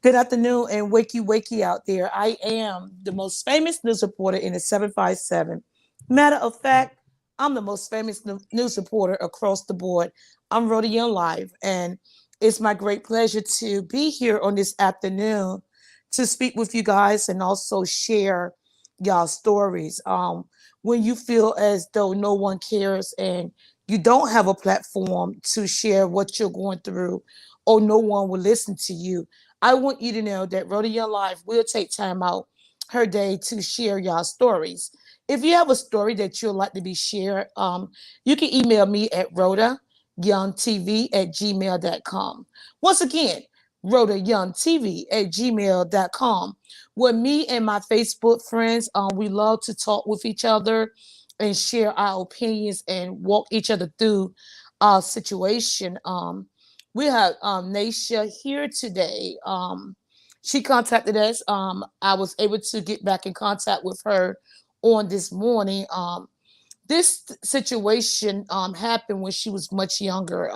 Good afternoon and wakey out there. I am the most famous news reporter in the 757. Matter of fact, I'm the most famous news reporter across the board. I'm Rhoda Young Live, and it's my great pleasure to be here on this afternoon to speak with you guys and also share y'all stories. When you feel as though no one cares and you don't have a platform to share what you're going through, or no one will listen to you, I want you to know that Rhoda Young Life will take time out her day to share y'all stories. If you have a story that you'd like to be shared, you can email me at rhodayoungtv@gmail.com. Once again, rhodayoungtv@gmail.com. Where me and my Facebook friends, we love to talk with each other and share our opinions and walk each other through our situation. We have Nasha here today. She contacted us. I was able to get back in contact with her on this morning. This situation happened when she was much younger.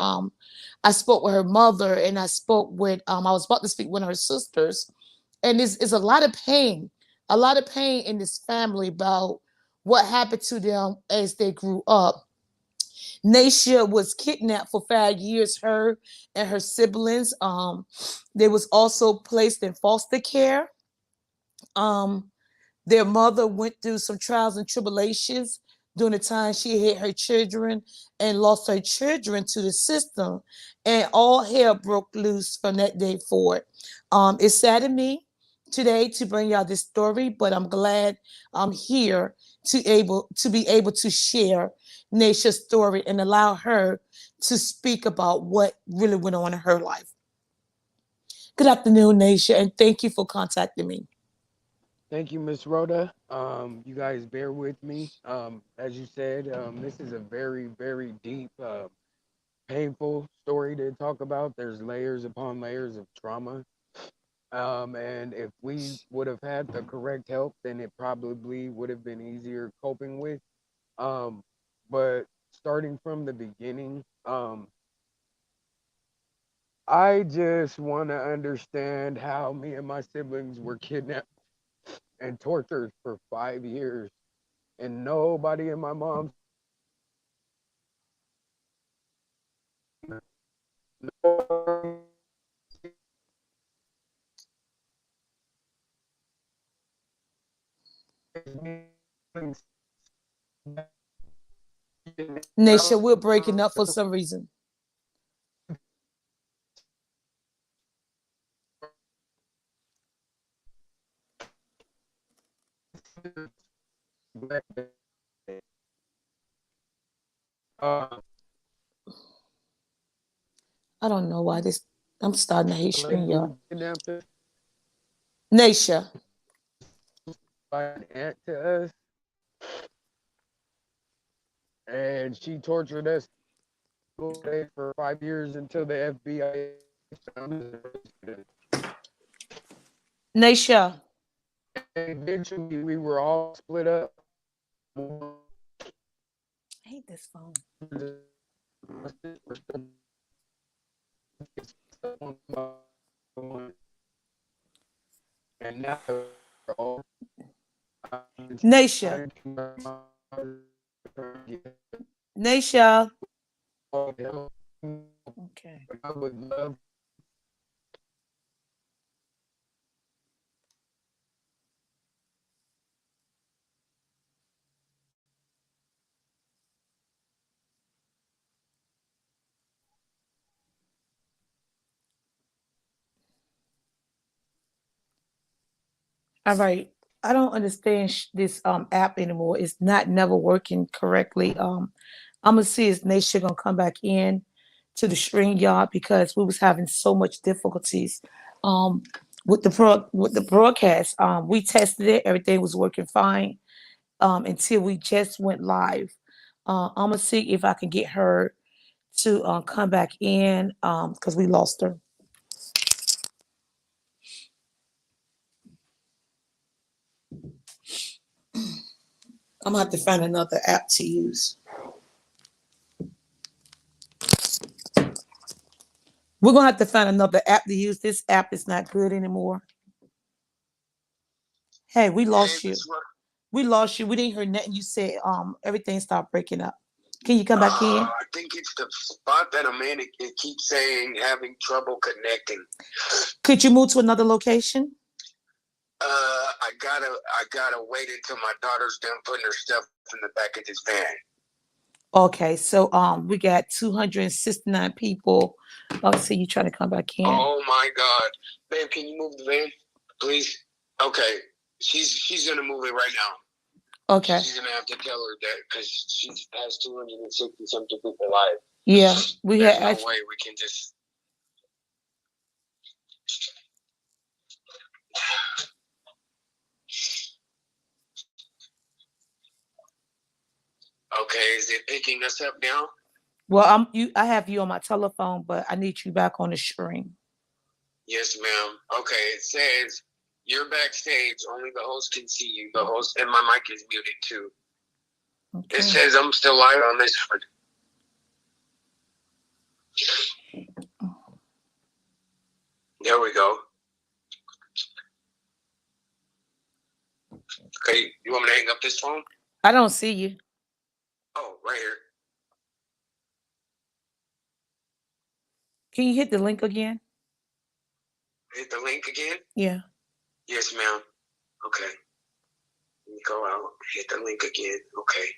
I spoke with her mother and I spoke with, I was about to speak with her sisters. And there's a lot of pain in this family about what happened to them as they grew up. Nasha was kidnapped for 5 years, her and her siblings. They was also placed in foster care. Um, their mother went through some trials and tribulations during the time she had her children and lost her children to the system. And all hell broke loose from that day forward. It saddened me today to bring y'all this story, but I'm glad I'm here to be able to share Nasha's story and allow her to speak about what really went on in her life. Good afternoon, Nasha, and thank you for contacting me. Thank you, Miss Rhoda. You guys bear with me. As you said, this is a very, very deep, painful story to talk about. There's layers upon layers of trauma. And if we would have had the correct help, then it probably would have been easier coping with. Um, but starting from the beginning, I just want to understand how me and my siblings were kidnapped and tortured for 5 years, and nobody in my mom's Nasha, we're breaking up for some reason. I don't know why this. I'm starting to hate screen, y'all. who kidnapped us Nasha, by an aunt to us, and she tortured us for 5 years until the FBI found us and arrested us. Nasha, And eventually, we were all split up. I hate this phone. And now we're all Nasha, Nasha. Okay. I would love. All right. I don't understand this app anymore. It's not never working correctly. I'm gonna see if Nasha gonna come back in to the string yard because we was having so much difficulties um with the broadcast. We tested it, everything was working fine until we just went live. I'm gonna see if I can get her to come back in because we lost her. I'm gonna have to find another app to use. We're gonna have to find another app to use. This app is not good anymore. Hey, we Hey, lost Miss you. Ro- We lost you. We didn't hear nothing you said. Everything stopped breaking up. Can you come back in? I think it's the spot that I'm in. It keeps saying having trouble connecting. Could you move to another location? I gotta wait until my daughter's done putting her stuff in the back of this van. Okay, so we got 269 people. Let's see, you trying to come back in. Oh my God, babe, can you move the van, please? Okay, she's gonna move it right now. Okay. She's gonna have to tell her that because she has 260 something people live. Yeah, we had There's no actually. way we can just. Okay, is it picking us up now? Well, I have you on my telephone, but I need you back on the screen. Yes, ma'am. Okay, it says you're backstage. Only the host can see you. The host and my mic is muted too. Okay. It says I'm still live on this one. There we go. Okay, you want me to hang up this phone? I don't see you. Oh, right here. Can you hit the link again? Hit the link again? Yeah. Yes, ma'am. Okay. Let me go out. Hit the link again. Okay.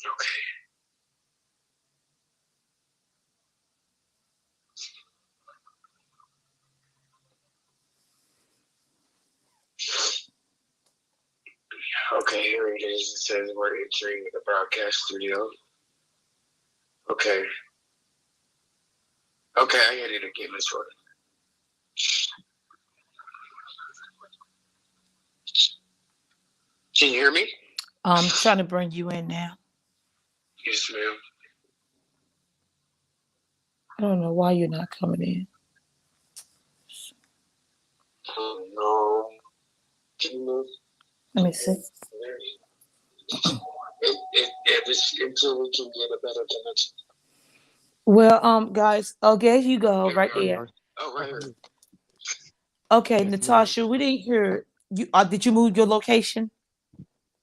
Okay. Okay, here it is. It says we're entering the broadcast studio. Okay. Okay, I hit it again, Miss Jordan. Can you hear me? I'm trying to bring you in now. Yes, ma'am. I don't know why you're not coming in. Oh, no. Can you move? Let me see. It's until we can get a better connection. Well, guys, okay, you go Here we right are. there. Oh, right here. Okay, Yes, ma'am. Natasha, we didn't hear you. Did you move your location?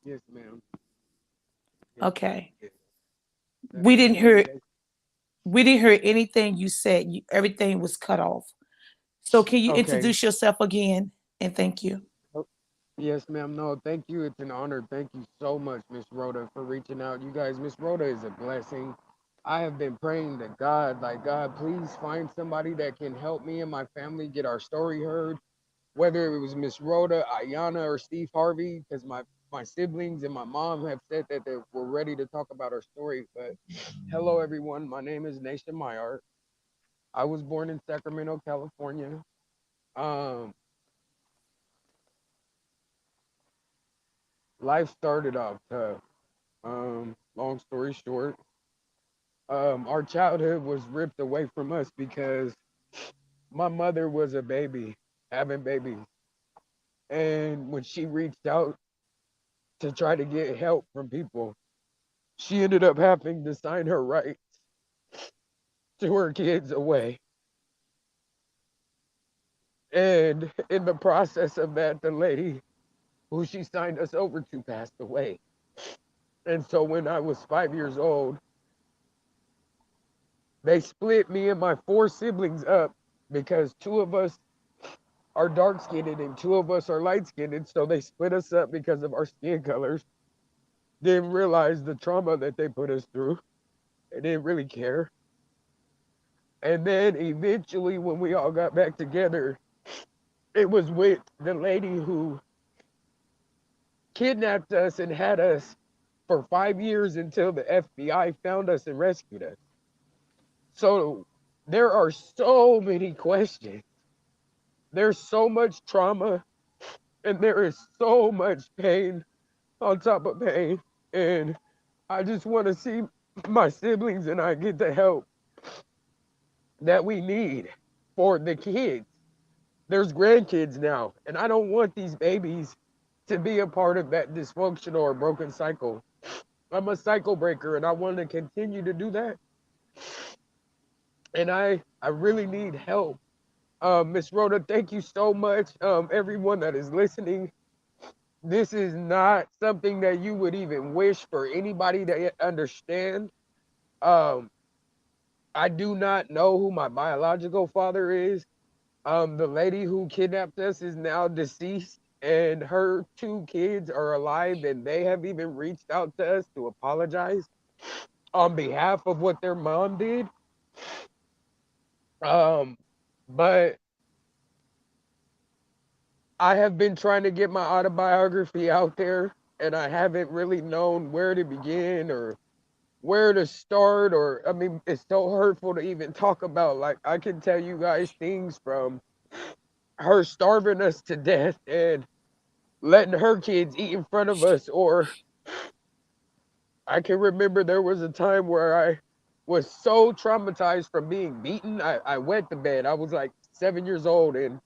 Yes, ma'am. Yes, ma'am. Okay, Yeah. we That's didn't what you hear. guys. We didn't hear anything you said. Everything was cut off. So, can you Okay. introduce yourself again and thank you? Oh, yes, ma'am. No, thank you. It's an honor. Thank you so much, Miss Rhoda, for reaching out. You guys, Miss Rhoda is a blessing. I have been praying to God, like, God, please find somebody that can help me and my family get our story heard. Whether it was Miss Rhoda, Ayana, or Steve Harvey, because my siblings and my mom have said that they were ready to talk about our story. But hello, everyone. My name is Nasha Myart. I was born in Sacramento, California. Um, Life started off tough. Long story short, our childhood was ripped away from us because my mother was a baby, having babies. And when she reached out to try to get help from people, she ended up having to sign her rights to her kids away. And in the process of that, the lady who she signed us over to passed away. And so when I was 5 years old, they split me and my four siblings up because two of us are dark skinned and two of us are light skinned. So they split us up because of our skin colors. Didn't realize the trauma that they put us through. They didn't really care. And then eventually, when we all got back together, it was with the lady who kidnapped us and had us for 5 years until the FBI found us and rescued us. So there are so many questions. There's so much trauma and there is so much pain on top of pain. And I just want to see my siblings and I get the help that we need for the kids. There's grandkids now, and I don't want these babies to be a part of that dysfunctional or broken cycle. I'm a cycle breaker and I want to continue to do that. And I really need help. Miss Rhoda, thank you so much. Everyone that is listening, this is not something that you would even wish for anybody to understand. Um, I do not know who my biological father is. The lady who kidnapped us is now deceased, and her two kids are alive, and they have even reached out to us to apologize on behalf of what their mom did. Um, but I have been trying to get my autobiography out there, and I haven't really known where to begin or where to start. Or, I mean, it's so hurtful to even talk about. Like, I can tell you guys things from her starving us to death and letting her kids eat in front of us. Or I can remember there was a time where I was so traumatized from being beaten. I went to bed. I was like 7 years old, and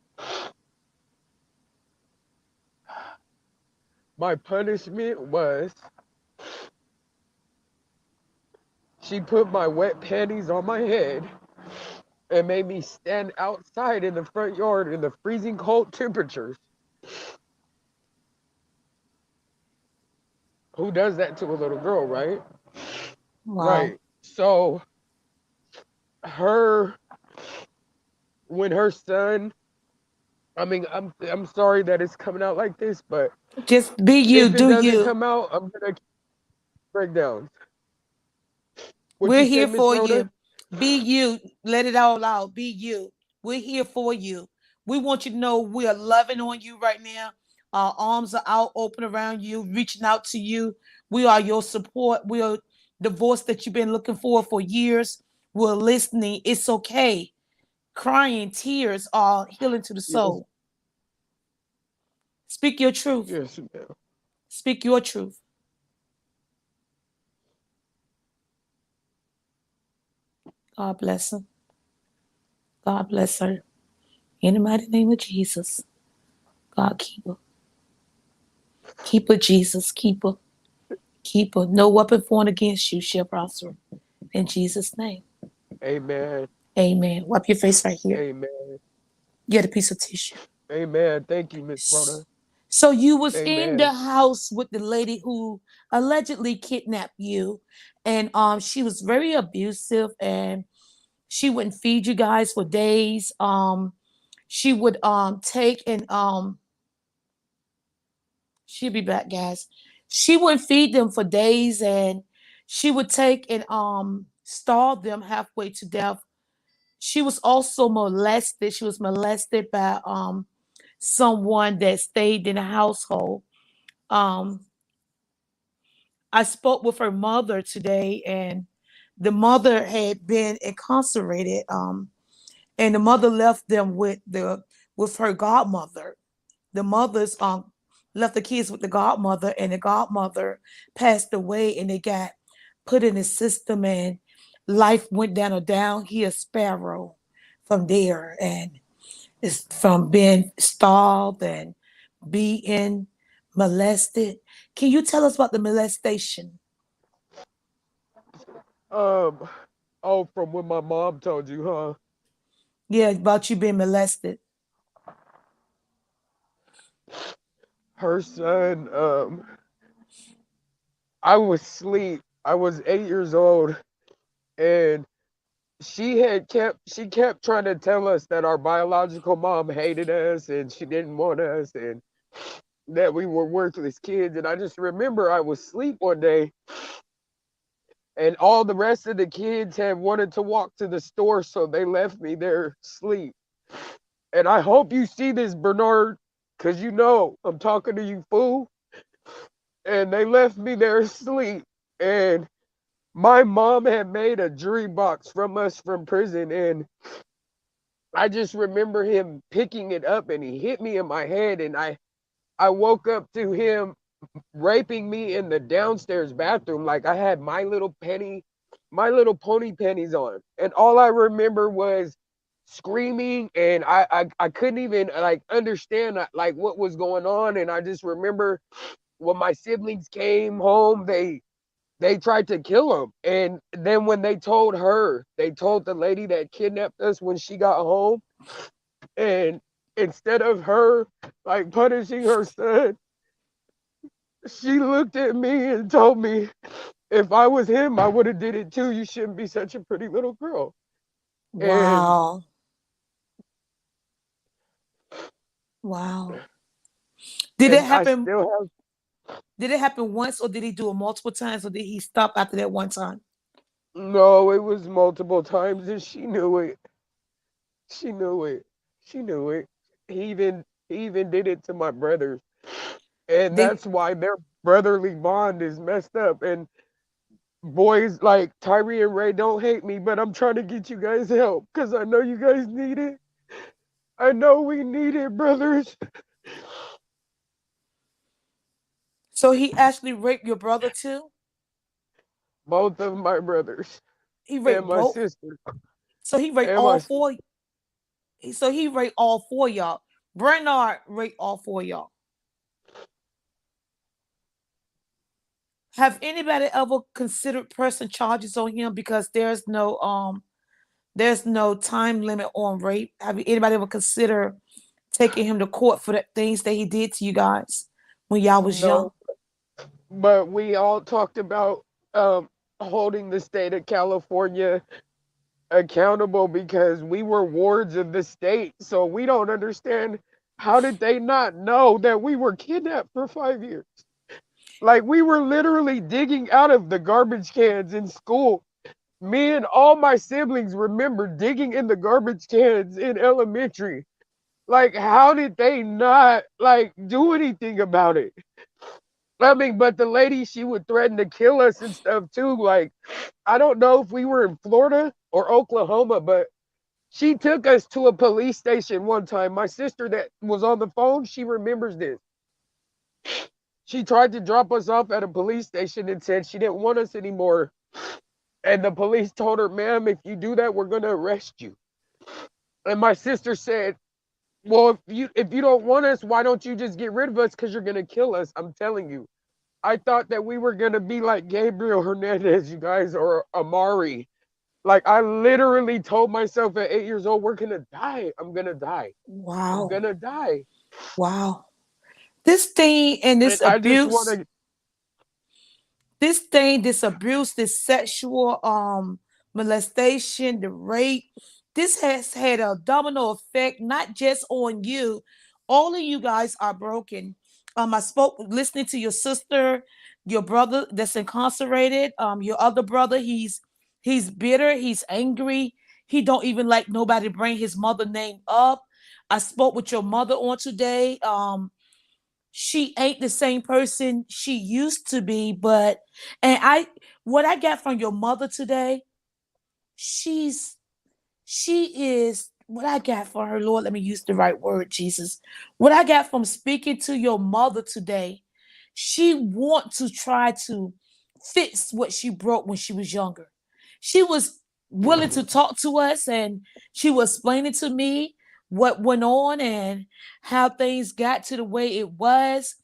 my punishment was she put my wet panties on my head and made me stand outside in the front yard in the freezing cold temperatures. Who does that to a little girl, right? Wow. Right. So her when her son, I mean, I'm sorry that it's coming out like this, but Just be you, if it do doesn't you. come out, I'm gonna break down. What We're you say, here Miss for Rhoda? you. Be you. Let it all out. Be you. We're here for you. We want you to know we are loving on you right now. Our arms are out open around you, reaching out to you. We are your support. We are the voice that you've been looking for years. We're listening. It's okay. Crying, tears are healing to the Yes, soul. Speak your truth. yes, ma'am. Speak your truth. God bless her. God bless her. In the mighty name of Jesus. God keep her. Keep her, Jesus. Keep her. Keep her. No weapon formed against you shall prosper. In Jesus' name. Amen. Amen. Wipe your face right here. Amen. Get a piece of tissue. Amen. Thank you, Miss Rhoda. So you was in the Amen. house with the lady who allegedly kidnapped you, and she was very abusive, and she wouldn't feed you guys for days. She would take and she'll be back, guys. She wouldn't feed them for days, and she would take and starve them halfway to death. She was also molested. She was molested by someone that stayed in the household. Um, I spoke with her mother today, and the mother had been incarcerated. And the mother left them with her godmother. The mothers left the kids with the godmother, and the godmother passed away, and they got put in the system, and life went down a downhill spiral from there, and it's from being starved and being molested. Can you tell us about the molestation? Um, oh, from when my mom told you, huh? Yeah, about you being molested. Her son, I was asleep. I was 8 years old, and she kept trying to tell us that our biological mom hated us and she didn't want us and that we were worthless kids. And I just remember I was asleep one day, and all the rest of the kids had wanted to walk to the store, so they left me there asleep. And I hope you see this, Bernard, because you know I'm talking to you, fool. And they left me there asleep. And my mom had made a jury box from us from prison. And I just remember him picking it up and he hit me in my head. And I woke up to him raping me in the downstairs bathroom. Like I had my little pony pennies on. And all I remember was screaming, and I couldn't even like understand like what was going on. And I just remember when my siblings came home, they tried to kill him. And then when they told her, they told the lady that kidnapped us when she got home. And instead of her like punishing her son, she looked at me and told me if I was him, I would have did it too. You shouldn't be such a pretty little girl. And Wow. Wow. Did it I happen? still have Did it happen once, or did he do it multiple times, or did he stop after that one time? no, it was multiple times, and she knew it. She knew it. She knew it. He even did it to my brothers. And They that's why their brotherly bond is messed up. And boys like Tyree and Ray, don't hate me, but I'm trying to get you guys help because I know you guys need it. I know we need it, brothers. so he actually raped your brother too. Both of my brothers He and raped my both. sister So he raped and all my four. So he raped all four of y'all. Bernard raped all four of y'all. Have anybody ever considered pressing charges on him because there's no time limit on rape? Have anybody ever considered taking him to court for the things that he did to you guys when y'all was young? no, but we all talked about um holding the state of California accountable because we were wards of the state. So we don't understand how did they not know that we were kidnapped for 5 years? Like we were literally digging out of the garbage cans in school. Me and all my siblings remember digging in the garbage cans in elementary. Like how did they not like do anything about it? I mean, but the lady, she would threaten to kill us and stuff too. Like I don't know if we were in Florida or Oklahoma, but she took us to a police station one time. My sister that was on the phone, she remembers this. She tried to drop us off at a police station and said she didn't want us anymore. And the police told her, ma'am, if you do that, we're gonna arrest you. And my sister said, well, if you don't want us, why don't you just get rid of us? Because you're gonna kill us. I'm telling you. I thought that we were gonna be like Gabriel Hernandez, you guys, or Amari. Like I literally told myself at 8 years old, we're gonna die. I'm gonna die. I'm Wow. gonna die. Wow. This thing and And this I just want abuse to, this thing, this abuse, this sexual molestation, the rape, this has had a domino effect, not just on you. All of you guys are broken. I spoke listening to your sister, your brother that's incarcerated, your other brother, he's bitter, he's angry, he don't even like nobody bring his mother name up. I spoke with your mother on today. She ain't the same person she used to be, but and I what I got from your mother today, she's she is what I got for her, Lord, let me use the right word, Jesus. What I got from speaking to your mother today, she want to try to fix what she broke when she was younger. She was willing to talk to us, and she was explaining to me what went on and how things got to the way it was.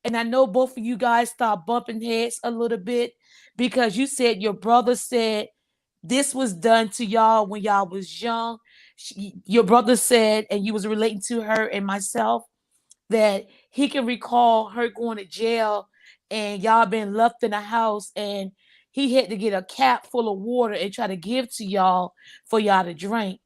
And I know both of you guys start bumping heads a little bit because you said your brother said this was done to y'all when y'all was young. Your brother said, and you was relating to her and myself, that he can recall her going to jail and y'all been left in a house and he had to get a cap full of water and try to give to y'all for y'all to drink.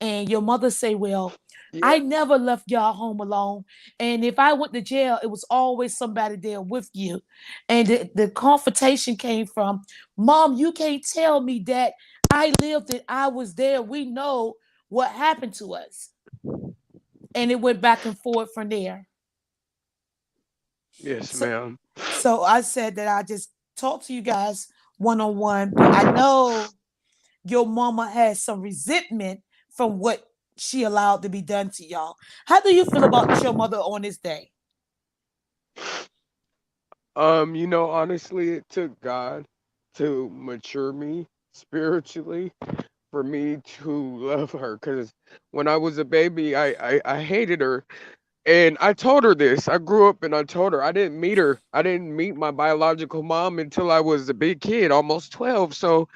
And your mother say, well, I yeah, never left y'all home alone. And if I went to jail, it was always somebody there with you. And the confrontation came from, Mom, you can't tell me that I lived it. I was there. We know what happened to us. And it went back and forth from there. yes, So ma'am. so I said that I just talk to you guys one on one, but I know your mama has some resentment from what she allowed to be done to y'all. How do you feel about your mother on this day? Honestly, it took God to mature me spiritually for me to love her because when I was a baby, I hated her. And I told her this. I grew up and I told her I didn't meet her. I didn't meet my biological mom until I was a big kid, almost 12. So,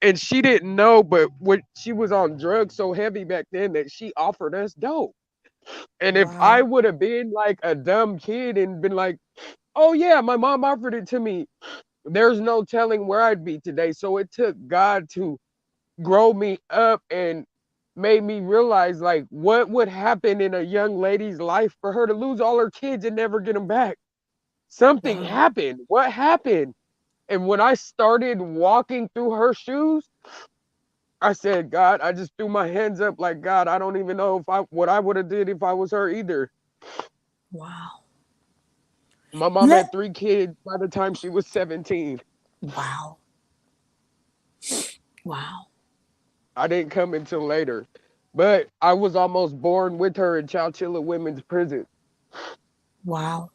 and she didn't know, but when she was on drugs so heavy back then that she offered us dope. And if I Wow. would have been like a dumb kid and been like, oh yeah, my mom offered it to me, there's no telling where I'd be today. So it took God to grow me up and made me realize like what would happen in a young lady's life for her to lose all her kids and never get them back. Something Wow. happened. What happened? And when I started walking through her shoes, I said, God, I just threw my hands up like, God, I don't even know if I what I would have did if I was her either. Wow. My mom Let had 3 kids by the time she was 17. wow. Wow. I didn't come until later. But I was almost born with her in Chowchilla Women's Prison. Wow.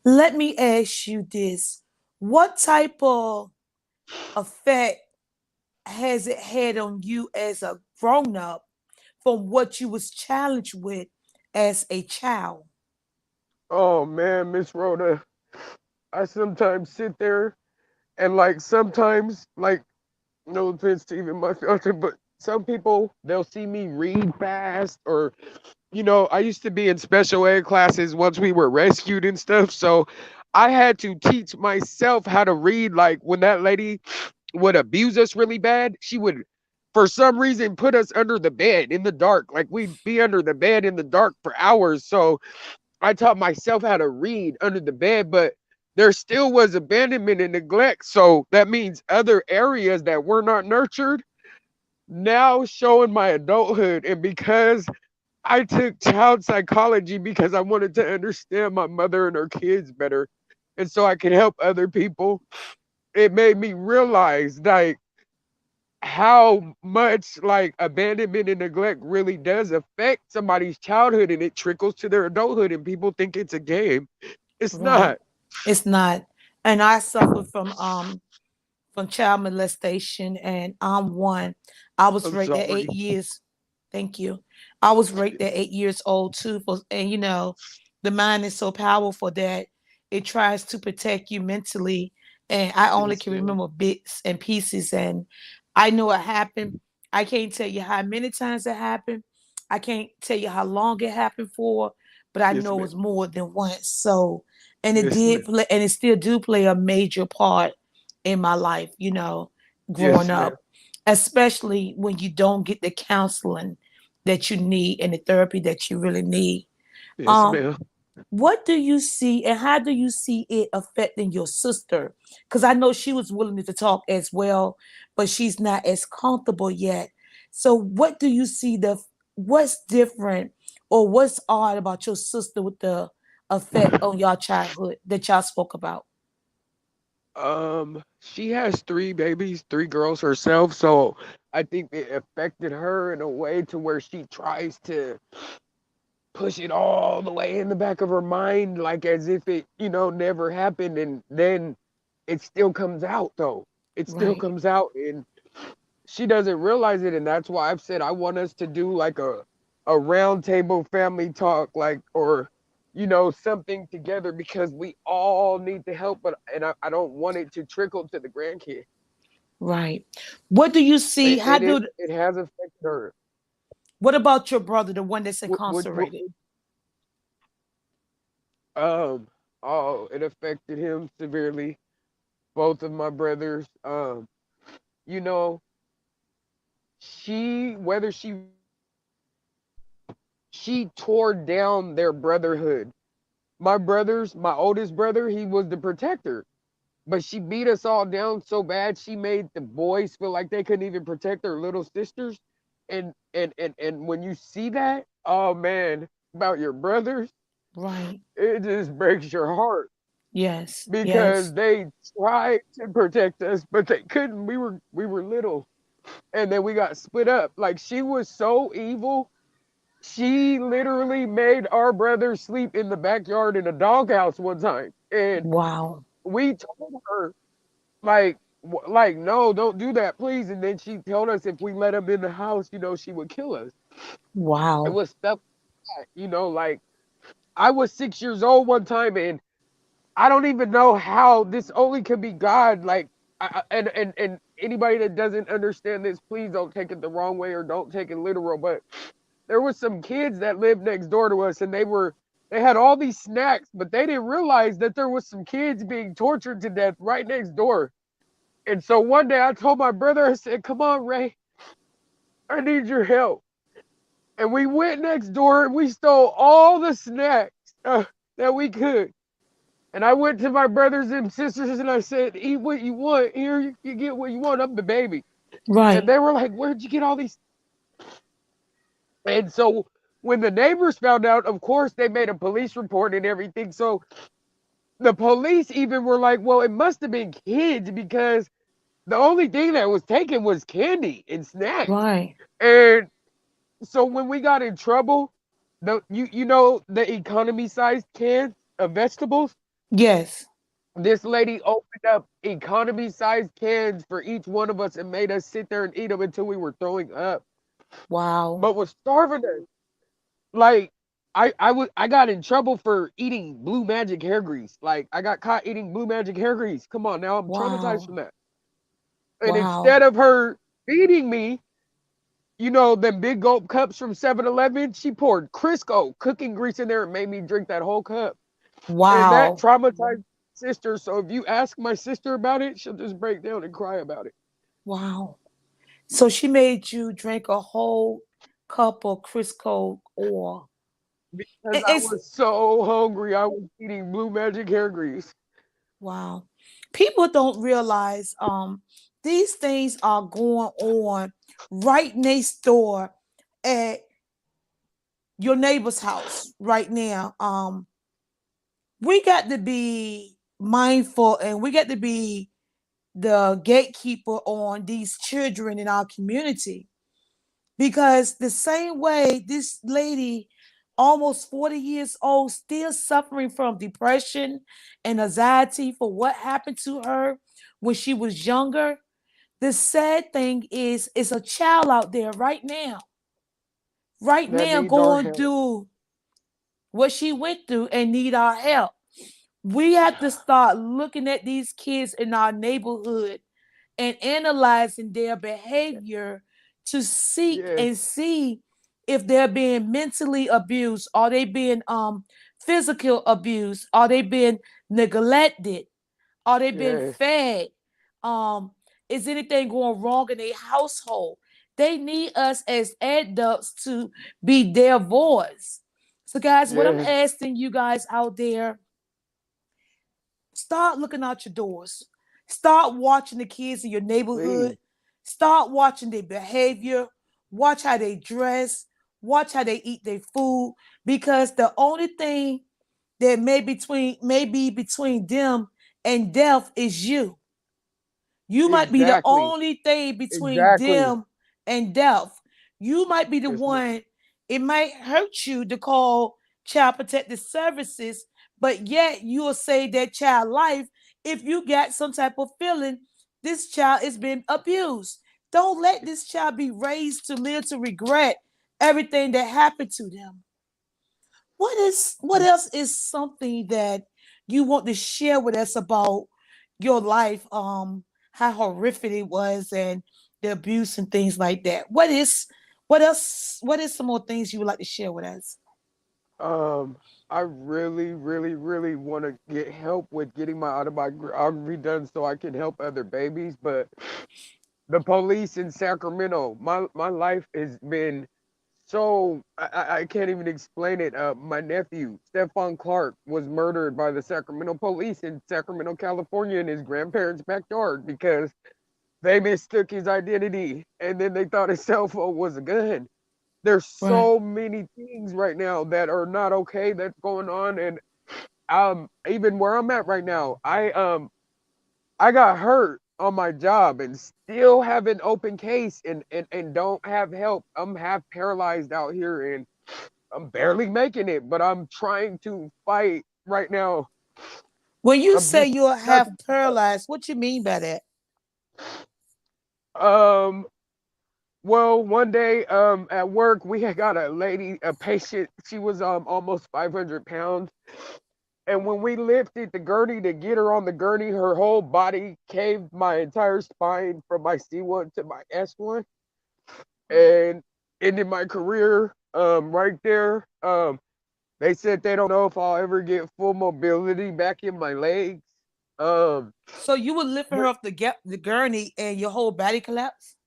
Let me ask you this. What type of effect has it had on you as a grown up from what you was challenged with as a child? Oh man, Miss Rhoda, I sometimes sit there and like sometimes like no offense to even my fiance, but some people they'll see me read fast or I used to be in special ed classes once we were rescued and stuff. So I had to teach myself how to read. Like when that lady would abuse us really bad, she would, for some reason, put us under the bed in the dark. Like we'd be under the bed in the dark for hours. So I taught myself how to read under the bed, but there still was abandonment and neglect. So that means other areas that were not nurtured now showing my adulthood. And because I took child psychology because I wanted to understand my mother and her kids better. And so I could help other people. It made me realize like how much like abandonment and neglect really does affect somebody's childhood and it trickles to their adulthood and people think it's a game. It's Right. not. It's not. And I suffered from child molestation, and I'm one. I was I'm raped at eight sorry. years. Thank you. I was raped at 8 years old too. And the mind is so powerful that it tries to protect you mentally. And I only Yes, can ma'am. remember bits and pieces. And I know it happened. I can't tell you how many times it happened. I can't tell you how long it happened for, but I Yes, know it ma'am. was more than once. So, and it Yes, did ma'am. play, and it still do play a major part in my life, growing Yes, ma'am. up, especially when you don't get the counseling that you need and the therapy that you really need. Yes, Um, ma'am. what do you see and how do you see it affecting your sister? Because I know she was willing to talk as well, but she's not as comfortable yet. So what do you see what's different or what's odd about your sister with the effect on your childhood that y'all spoke about? She has 3 babies, 3 girls herself, so I think it affected her in a way to where she tries to push it all the way in the back of her mind, like as if it, never happened, and then it still comes out though. It still Right, comes out, and she doesn't realize it, and that's why I've said I want us to do like a round table family talk, like or something together because we all need to help, but and I don't want it to trickle to the grandkids. right. What do you see? It How it, is, do it has affected her. What about your brother, the one that's What incarcerated? um oh, it affected him severely. Both of my brothers. You know, she whether she she tore down their brotherhood. My oldest brother, he was the protector. But she beat us all down so bad she made the boys feel like they couldn't even protect their little sisters. And when you see that, oh man, about your brothers, Right. it just breaks your heart Yes. because Yes. they tried to protect us, but they couldn't. We were little. And then we got split up. Like she was so evil. She literally made our brother sleep in the backyard in a doghouse one time. And Wow. we told her, like, Like, no, don't do that, please. And then she told us if we let him in the house, she would kill us. It Wow. was stuff like that, like I was 6 years old one time, and I don't even know how this only could be God. Like, and anybody that doesn't understand this, please don't take it the wrong way or don't take it literal. But there was some kids that lived next door to us, and they had all these snacks, but they didn't realize that there was some kids being tortured to death right next door. And so one day I told my brother, I said, "Come on, Ray, I need your help." And we went next door and we stole all the snacks that we could. And I went to my brothers and sisters and I said, "Eat what you want. Here, you get what you want. I'm the baby." And Right. they were like, "Where'd you get all these?" And so when the neighbors found out, of course, they made a police report and everything. So the police even were like, "Well, it must have been kids because the only thing that was taken was candy and snacks." Right. And so when we got in trouble, the economy sized cans of vegetables. Yes. This lady opened up economy sized cans for each one of us and made us sit there and eat them until we were throwing up, Wow. but was starving us. Like, I got in trouble for eating Blue Magic hair grease. Like, I got caught eating Blue Magic hair grease. Come on, now I'm traumatized Wow. from that. And Wow. instead of her feeding me, them big gulp cups from 7-Eleven, she poured Crisco cooking grease in there and made me drink that whole cup. And that Wow. traumatized my sister. So if you ask my sister about it, she'll just break down and cry about it. Wow. So she made you drink a whole cup of Crisco oil. Because I It's was so hungry, I was eating Blue Magic hair grease. wow. People don't realize these things are going on right next door at your neighbor's house right now. We got to be mindful and we got to be the gatekeeper on these children in our community because the same way this lady almost 40 years old still suffering from depression and anxiety for what happened to her when she was younger. The sad thing is a child out there right That now needs our going help. through what she went through and need our help. We have to start looking at these kids in our neighborhood and analyzing their behavior to seek Yes, and see if they're being mentally abused, are they being physical abused, are they being neglected, are they being yes, fed, um is anything going wrong in their household. They need us as adults to be their voice. So guys, what I'm yes, asking you guys out there, start looking out your doors. Start watching the kids in your neighborhood. please. Start watching their behavior. Watch how they dress. Watch how they eat their food. Because the only thing that may be between them and death is you. You might be the Exactly, only thing between exactly. them and death. You might be the Yes, ma'am. one, it might hurt you to call child protective services, but yet you will save that child life if you got some type of feeling this child is being abused. Don't let this child be raised to live to regret everything that happened to them. What else is something that you want to share with us about your life? How horrific it was and the abuse and things like that. What else? What is some more things you would like to share with us? Um, I really, really, really want to get help with getting my autobiography done so I can help other babies. But the police in Sacramento, my life has been so I can't even explain it. My nephew, Stephon Clark, was murdered by the Sacramento police in Sacramento, California, in his grandparents' backyard because they mistook his identity and then they thought his cell phone was a gun. There's Right. so many things right now that are not okay that's going on, and even where I'm at right now, I got hurt on my job and still have an open case and don't have help. I'm half paralyzed out here and I'm barely making it, but I'm trying to fight right now. When you I'm say just you're not half paralyzed, what you mean by that? Um, well, one day, at work, we had got a patient. She was almost 500 pounds, and when we lifted the gurney to get her on the gurney, her whole body caved my entire spine from my C1 to my S1, and ended my career. Right there. They said they don't know if I'll ever get full mobility back in my legs. Um, So you were lifting her off the gurney and your whole body collapsed?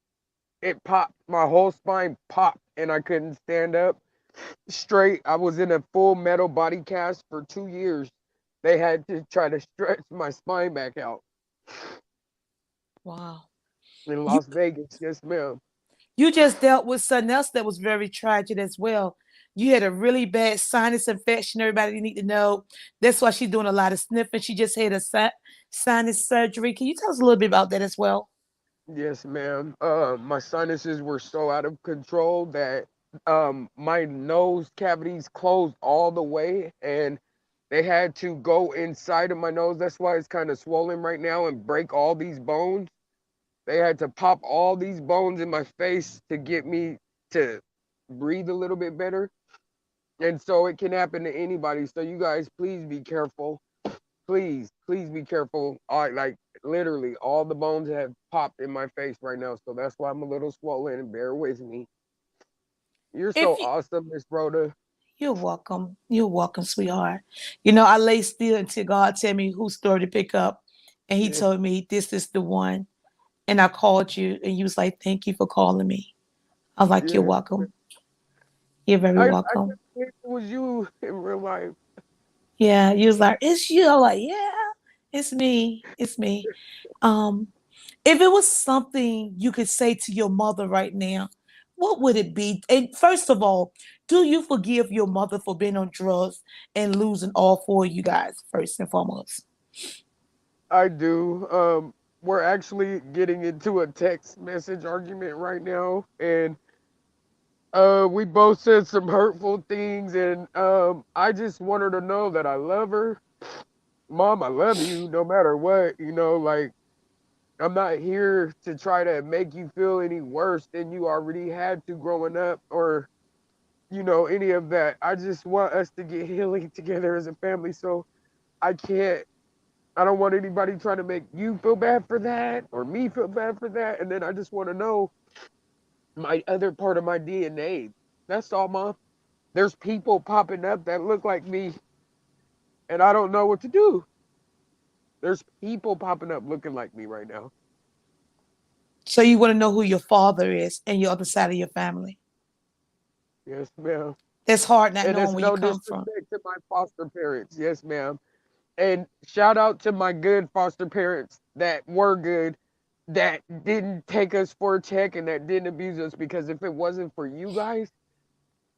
it popped. My whole spine popped, and I couldn't stand up straight. I was in a full metal body cast for 2 years. They had to try to stretch my spine back out Wow. in You Las Vegas. Yes, ma'am. you just dealt with something else that was very tragic as well. You had a really bad sinus infection. Everybody need to know. That's why she's doing a lot of sniffing. She just had a sinus surgery. Can you tell us a little bit about that as well? Yes, ma'am. My sinuses were so out of control that my nose cavities closed all the way, and they had to go inside of my nose. That's why it's kind of swollen right now and break all these bones. They had to pop all these bones in my face to get me to breathe a little bit better. And so it can happen to anybody. So you guys, please be careful. Please be careful. I like literally all the bones have popped in my face right now. So that's why I'm a little swollen and bear with me. You're so If you, awesome, Miss Rhoda. you're welcome. You're welcome, sweetheart. You know, I lay still until God tell me whose story to pick up. And he Yes, told me this is the one. And I called you and you was like, thank you for calling me. I was like, you're yes. welcome. You're very I welcome. couldn't believe it was you in real life. Yeah. You was like, it's you. I was like, yeah, it's me. It's me. Um, if it was something you could say to your mother right now, what would it be? And first of all, do you forgive your mother for being on drugs and losing all four of you guys, first and foremost? I do. We're actually getting into a text message argument right now, and we both said some hurtful things, and I just want her to know that I love her. Mom, I love you no matter what. Like I'm not here to try to make you feel any worse than you already had to growing up or any of that. I just want us to get healing together as a family. So I can't I don't want anybody trying to make you feel bad for that or me feel bad for that. And then I just want to know my other part of my DNA. That's all, Mom. There's people popping up that look like me, and I don't know what to do. There's people popping up looking like me right now. So you want to know who your father is and your other side of your family. Yes, ma'am. That's hard not And knowing it's where you no come from. disrespect to my foster parents. Yes, ma'am. And shout out to my good foster parents that were good, that didn't take us for a check and that didn't abuse us. Because if it wasn't for you guys,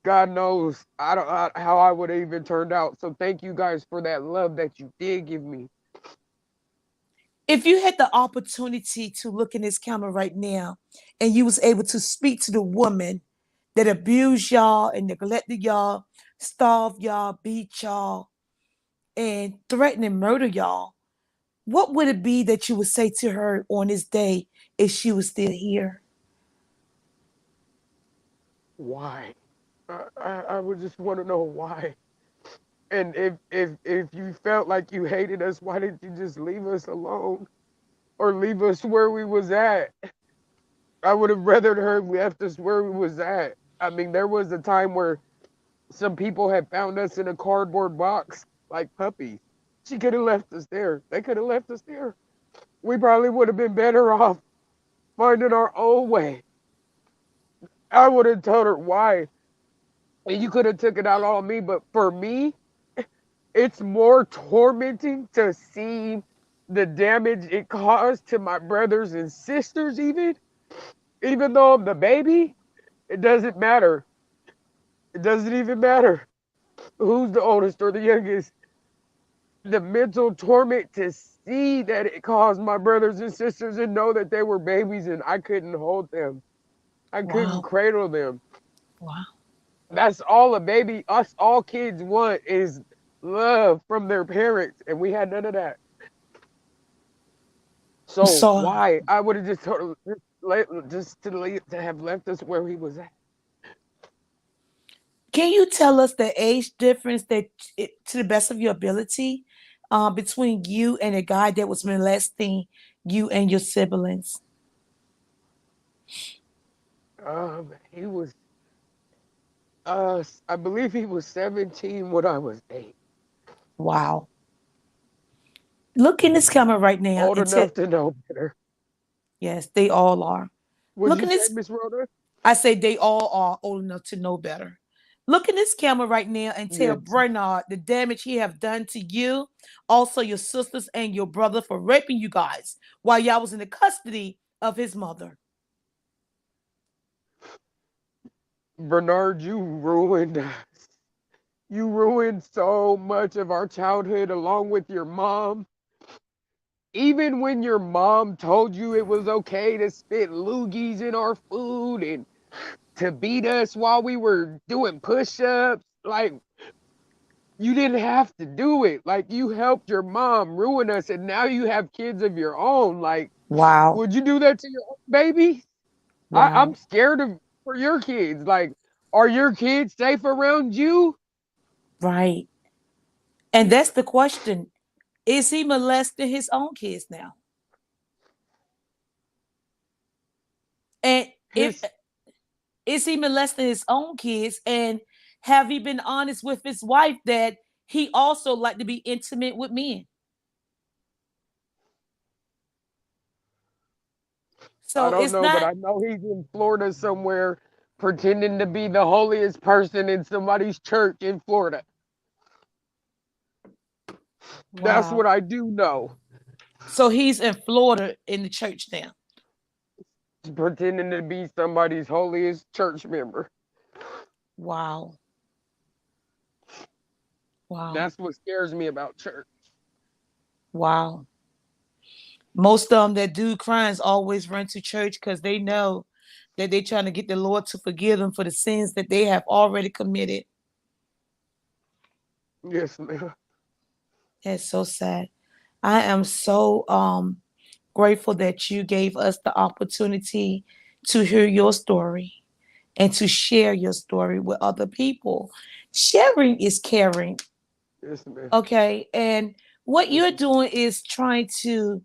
God knows I don't how I would have even turned out. So thank you guys for that love that you did give me. If you had the opportunity to look in this camera right now and you was able to speak to the woman that abused y'all and neglected y'all, starved y'all, beat y'all, and threatened and murder y'all, what would it be that you would say to her on this day if she was still here? Why? I would just want to know why. And if you felt like you hated us, why didn't you just leave us alone or leave us where we was at? I would have rather her left us where we was at. I mean, there was a time where some people had found us in a cardboard box like puppies. She could have left us there. They could have left us there. We probably would have been better off finding our own way. I would have told her why, and you could have took it out on me. But for me, it's more tormenting to see the damage it caused to my brothers and sisters. Even though I'm the baby, it doesn't matter. It doesn't even matter who's the oldest or the youngest. The mental torment to see that it caused my brothers and sisters and know that they were babies and I couldn't hold them. I couldn't Wow. cradle them. Wow. That's all a baby, us all kids want is love from their parents, and we had none of that. So So, why? I would have just told him just to to have left us where he was at. can you tell us the age difference that, to the best of your ability, between you and a guy that was molesting you and your siblings? He was I believe he was 17 when I was 8. Wow. Look in this camera right now Old and tell, enough to know better. yes, they all are. Would Look you in say, this, Miss Rhoda? I say they all are old enough to know better. Look in this camera right now and tell Yes. Bernard the damage he have done to you, also your sisters and your brother for raping you guys while y'all was in the custody of his mother. Bernard, you ruined so much of our childhood along with your mom. Even when your mom told you it was okay to spit loogies in our food and to beat us while we were doing push-ups, like you didn't have to do it. Like you helped your mom ruin us and now you have kids of your own. Like, Wow. would you do that to your own baby? I'm Wow. scared of for your kids. Like, are your kids safe around you? Right. And that's the question. Is he molesting his own kids now? And if His is he molesting his own kids? And have he been honest with his wife that he also like to be intimate with men? I So don't it's know, but not I know he's in Florida somewhere pretending to be the holiest person in somebody's church in Florida. That's wow. what I do know. So he's in Florida in the church now. Pretending to be somebody's holiest church member. Wow. Wow. That's what scares me about church. Wow. Most of them that do crimes always run to church because they know that they're trying to get the Lord to forgive them for the sins that they have already committed. Yes, ma'am. That's so sad. I am so grateful that you gave us the opportunity to hear your story and to share your story with other people. Sharing is caring, Yes, ma'am. okay? And what Thank you're you. doing is trying to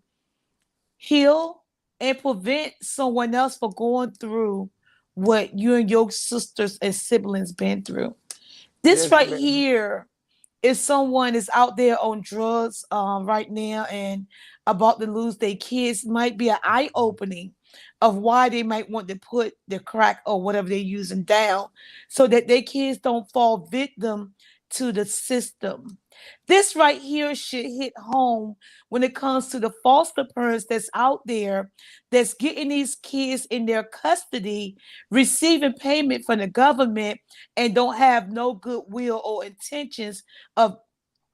heal and prevent someone else from going through what you and your sisters and siblings been through. This Yes, right ma'am. here, if someone is out there on drugs right now and about to lose their kids, might be an eye opening of why they might want to put the crack or whatever they're using down so that their kids don't fall victim to the system. This right here should hit home when it comes to the foster parents that's out there that's getting these kids in their custody, receiving payment from the government, and don't have no goodwill or intentions of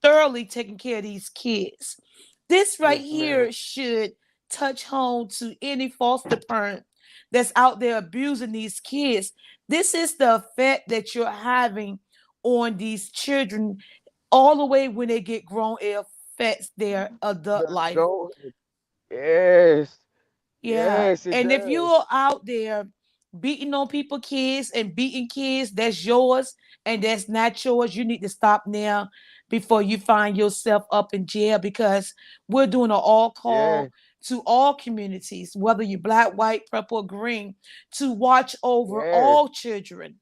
thoroughly taking care of these kids. This right Yes, ma'am. here should touch home to any foster parent that's out there abusing these kids. This is the effect that you're having on these children all the way when they get grown. It affects their adult The life. adult. Yes. Yeah. Yes, it And if does. you're out there beating on people kids and beating kids, that's yours and that's not yours. You need to stop now before you find yourself up in jail because we're doing an all Yeah. call to all communities, whether you're black, white, purple, or green, to watch over Yes. all children.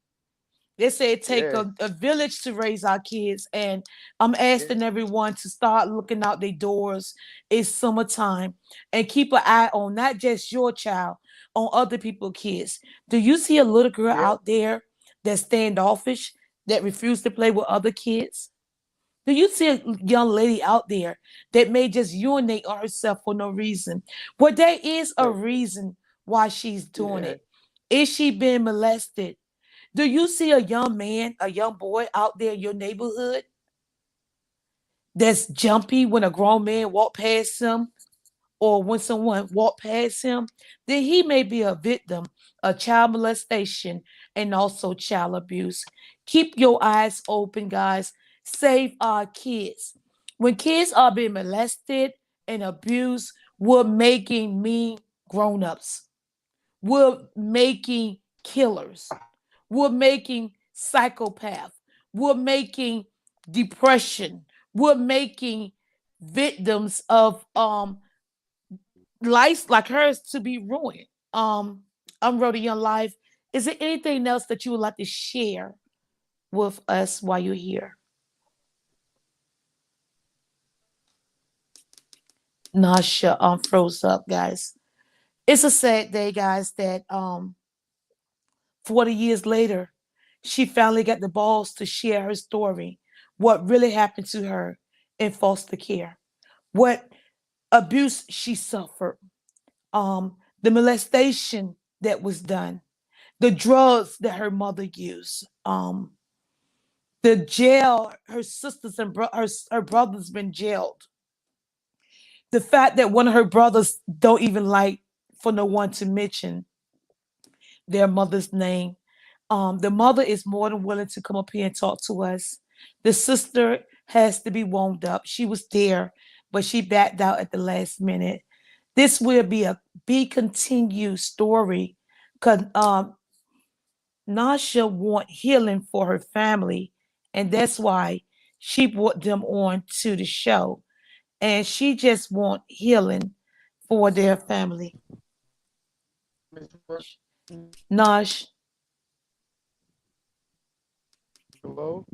They say it take Yes. a village to raise our kids, and I'm asking Yes. everyone to start looking out their doors. It's summertime, and keep an eye on not just your child, on other people's kids. Do you see a little girl Yep. out there that's standoffish, that refuse to play with other kids? Do you see a young lady out there that may just urinate on herself for no reason? Well, there is a Thank you. reason why she's doing Yeah. it. Is she being molested? Do you see a young man, a young boy out there in your neighborhood that's jumpy when a grown man walk past him or when someone walk past him? Then he may be a victim of child molestation and also child abuse. Keep your eyes open, guys. Save our kids. When kids are being molested and abused, We're making mean grown-ups. We're making killers. We're making psychopath. We're making depression. We're making victims of lives like hers to be ruined. I'm Rhoda Young Life. Is there anything else that you would like to share with us while you're here? Nasha froze up, guys. It's a sad day, guys, that 40 years later, she finally got the balls to share her story, what really happened to her in foster care, what abuse she suffered, the molestation that was done, the drugs that her mother used, the jail her sisters and her brothers been jailed, the fact that one of her brothers don't even like for no one to mention their mother's name. The mother is more than willing to come up here and talk to us. The sister has to be warmed up. She was there, but she backed out at the last minute. This will be a be continued story because Nasha want healing for her family, and that's why she brought them on to the show. And she just want healing for their family. Miss Rhoda, Nash, hello,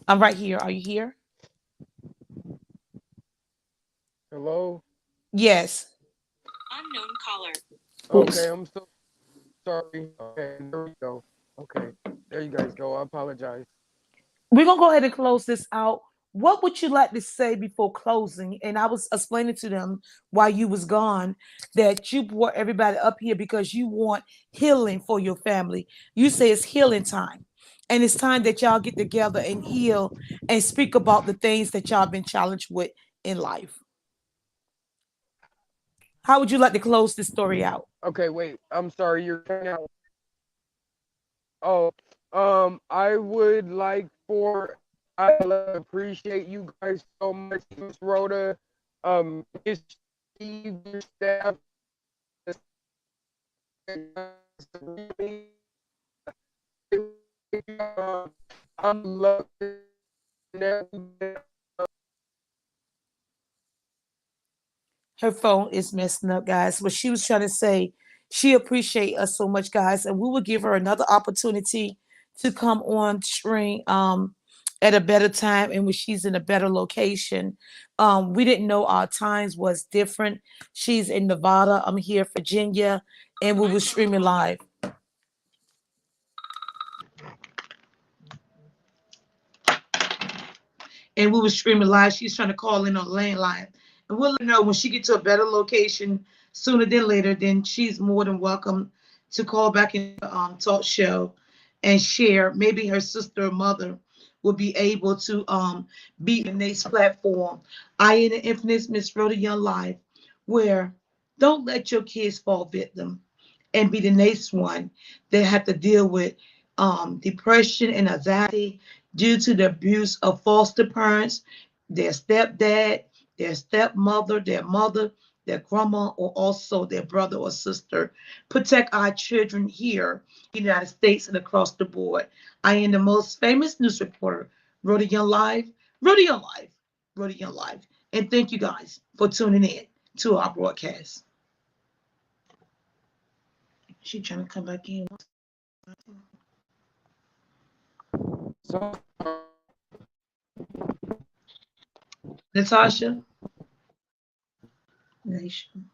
I'm right here. Are you here? hello. Yes. Unknown caller. Okay, I'm so sorry. Okay, there we go. Okay, there you guys go. I apologize. We're gonna go ahead and close this out. What would you like to say before closing? And I was explaining to them while you was gone that you brought everybody up here because you want healing for your family. You say it's healing time. And it's time that y'all get together and heal and speak about the things that y'all been challenged with in life. How would you like to close this story out? Okay, wait. I'm sorry. You're cutting out. Oh, I would like for appreciate you guys so much, Miss Rhoda, Miss Steve, your staff, really, I'm loving every Her phone is messing up, guys. But she was trying to say she appreciate us so much, guys, and we will give her another opportunity to come on stream at a better time and when she's in a better location. We didn't know our times was different. She's in Nevada. I'm here, Virginia, and we were streaming live. And we were streaming live. She's trying to call in on the landline. And we'll let her know when she gets to a better location sooner than later, then she's more than welcome to call back in the talk show and share. Maybe her sister or mother will be able to be the next platform. I in the infamous Miss Rhoda Young Live, where don't let your kids fall victim and be the next one that have to deal with depression and anxiety due to the abuse of foster parents, their stepdad, their stepmother, their mother, their grandma, or also their brother or sister. Protect our children here in the United States and across the board. I am the most famous news reporter, Rhoda Young Live, Rhoda Young Live, Rhoda Young Live. And thank you guys for tuning in to our broadcast. She trying to come back in. so Natasha? Nation.